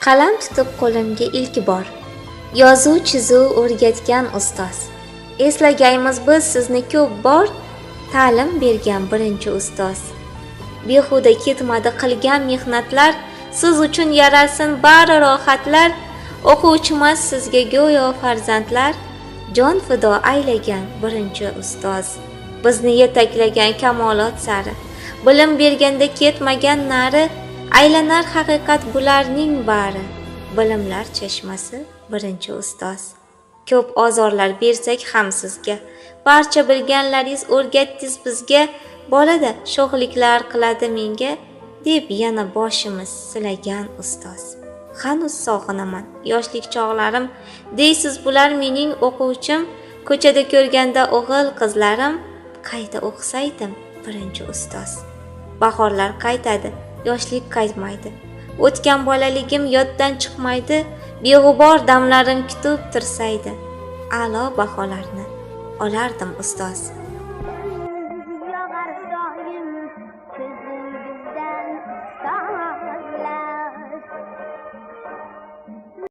Qalam tutib qo'limga ilk bor yozuv chizuv o'rgatgan ustoz. Eslagaymiz biz sizni ko'p bor, ta'lim bergan birinchi ustoz. Behuda ketmadi qilgan mehnatlar, siz uchun yaralsin bari rohatlar. O'quvchimiz sizga go'yo farzandlar, jon fido aylagan birinchi ustoz. Bizni yetaklagan kamolot sari, bilim berganda ketmagan nari, aylanar haqiqat bularning bari. Bilimlar chashmasi birinchi ustoz. Ko'p ozorlar bersak ham sizga, barcha bilganlaringiz o'rgatdingiz bizga. Bolada sho'xliklar qiladi menga, deb yana boshimiz silagan ustoz. Hanuz sog'inaman yoshlik chog'larim, deysiz bular mening o'quvchim. Ko'chada ko'rganda o'g'il qizlarim, qayta o'qisaydim birinchi ustoz. Bahorlar qaytadi, yoshlik qaytmaydi. O'tgan bolaligim yoddan chiqmaydi, beg'ubor damlarim kutib tirsaydi. A'lo baholarni olardim ustoz.